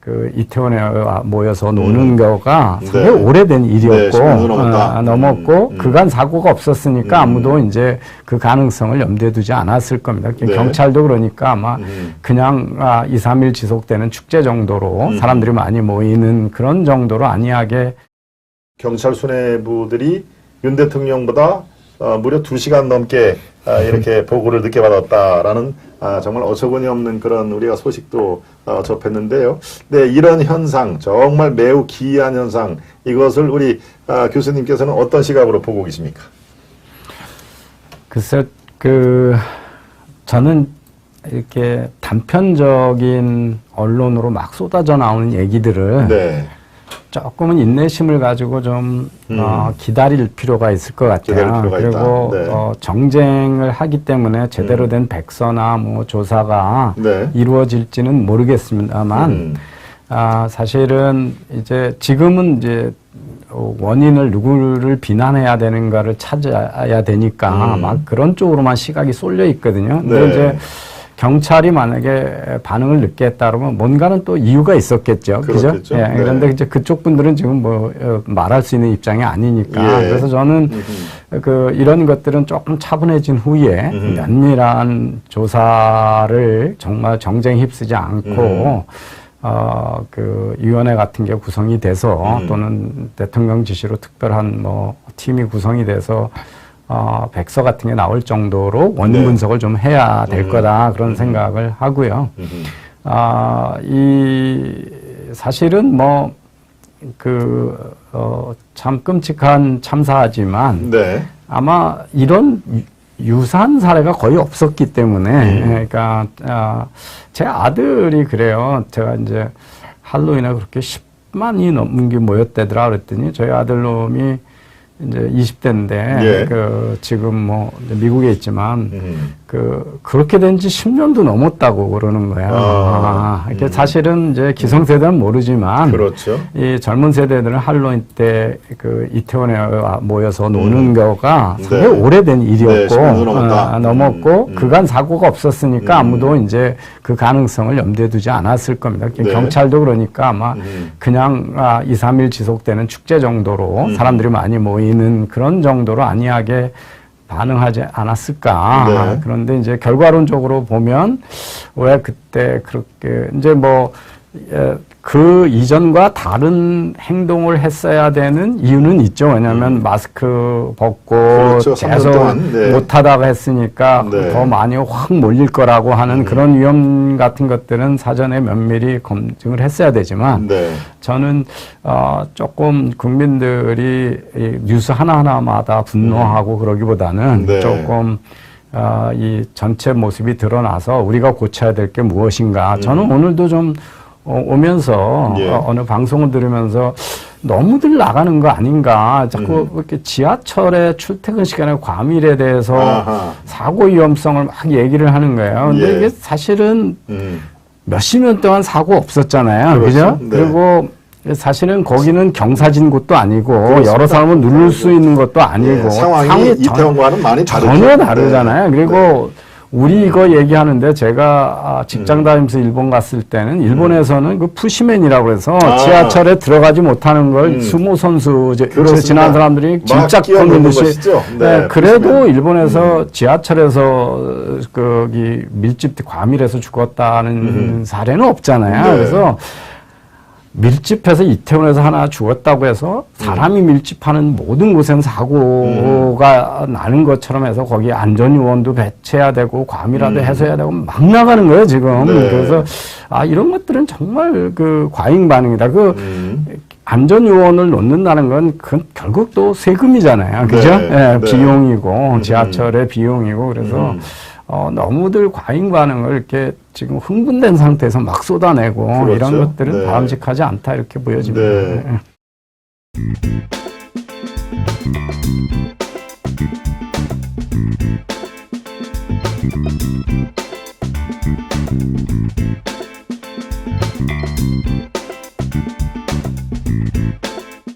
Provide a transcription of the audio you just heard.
그 이태원에 모여서 노는 거가 상당히 네. 오래된 일이었고, 네, 넘었고, 그간 사고가 없었으니까 아무도 이제 그 가능성을 염두에 두지 않았을 겁니다. 네. 경찰도 그러니까 아마 그냥 2, 3일 지속되는 축제 정도로 사람들이 많이 모이는 그런 정도로 안이하게 경찰 수뇌부들이 윤 대통령보다 무려 2시간 넘게 이렇게 보고를 늦게 받았다라는 정말 어처구니 없는 그런 우리가 소식도 접했는데요. 네, 이런 현상, 정말 매우 기이한 현상, 이것을 우리 교수님께서는 어떤 시각으로 보고 계십니까? 글쎄, 저는 이렇게 단편적인 언론으로 막 쏟아져 나오는 얘기들을 네. 조금은 인내심을 가지고 좀 기다릴 필요가 있을 것 같아요. 그리고 네. 정쟁을 하기 때문에 제대로 된 백서나 뭐 조사가 네. 이루어질지는 모르겠습니다만 사실은 이제 지금은 이제 원인을 누구를 비난해야 되는가를 찾아야 되니까 막 그런 쪽으로만 시각이 쏠려 있거든요. 근데 네. 이제 경찰이 만약에 반응을 늦게 했다 그러면 뭔가는 또 이유가 있었겠죠. 그죠? 예, 네. 그런데 이제 그쪽 분들은 지금 뭐 말할 수 있는 입장이 아니니까. 예. 그래서 저는 이런 것들은 조금 차분해진 후에 면밀한 조사를 정말 정쟁에 휩쓰지 않고 위원회 같은 게 구성이 돼서 또는 대통령 지시로 특별한 뭐 팀이 구성이 돼서 백서 같은 게 나올 정도로 원인 네. 분석을 좀 해야 될 거다 그런 생각을 하고요. 사실은 뭐 참 끔찍한 참사지만 네. 아마 이런 유사한 사례가 거의 없었기 때문에 그러니까 제 아들이 그래요. 제가 이제 할로윈에 그렇게 10만이 넘는 게 모였대더라 그랬더니 저희 아들놈이 이제 20대인데, 예. 지금 뭐, 미국에 있지만, 그렇게 된 지 10년도 넘었다고 그러는 거야. 이게 사실은 이제 기성세대는 모르지만, 그렇죠. 이 젊은 세대들은 할로윈 때 이태원에 모여서 노는 거가 상당히 네. 오래된 일이었고, 네, 넘었고, 그간 사고가 없었으니까 아무도 이제 그 가능성을 염두에 두지 않았을 겁니다. 네. 경찰도 그러니까 아마 그냥 2, 3일 지속되는 축제 정도로 사람들이 많이 모이는 그런 정도로 안이하게 반응하지 않았을까. 네. 그런데 이제 결과론적으로 보면 왜 그때 그렇게 이제 뭐 그 이전과 다른 행동을 했어야 되는 이유는 있죠. 왜냐하면 마스크 벗고 그렇죠. 계속 3년 동안. 네. 못하다가 했으니까 네. 더 많이 확 몰릴 거라고 하는 그런 위험 같은 것들은 사전에 면밀히 검증을 했어야 되지만 네. 저는 조금 국민들이 이 뉴스 하나하나마다 분노하고 그러기보다는 네. 조금 이 전체 모습이 드러나서 우리가 고쳐야 될 게 무엇인가. 저는 오늘도 좀 오면서 예. 어느 방송을 들으면서 너무들 나가는 거 아닌가. 자꾸 이렇게 지하철의 출퇴근 시간의 과밀에 대해서 아하. 사고 위험성을 막 얘기를 하는 거예요. 근데 예. 이게 사실은 몇십 년 동안 사고 없었잖아요. 그렇죠. 그죠? 네. 그리고 사실은 거기는 경사진 곳도 아니고 그렇습니다. 여러 사람을 누를 수 있는 것도 아니고 예, 상황이 이태원과는 많이 다르죠. 전혀 다르잖아요. 네. 그리고 우리 이거 얘기하는데 제가 직장 다니면서 일본 갔을 때는 일본에서는 그 푸시맨이라고 해서 지하철에 들어가지 못하는 걸 수모 선수 지나는 사람들이 진짜 걷는 듯이 네, 그래도 푸시맨. 일본에서 지하철에서 거기 밀집 과밀해서 죽었다는 사례는 없잖아요. 네. 그래서 밀집해서 이태원에서 하나 죽었다고 해서 사람이 밀집하는 모든 곳에는 사고가 나는 것처럼 해서 거기 안전요원도 배치해야 되고 과밀화도 해소해야 되고 막 나가는 거예요 지금. 네. 그래서 이런 것들은 정말 과잉 반응이다. 안전요원을 놓는다는 건 결국 또 세금이잖아요. 그죠? 네. 네, 네. 비용이고 지하철의 비용이고 그래서 너무들 과잉 반응을 이렇게 지금 흥분된 상태에서 막 쏟아내고 그렇죠. 이런 것들은 네. 바람직하지 않다 이렇게 보여집니다. 네.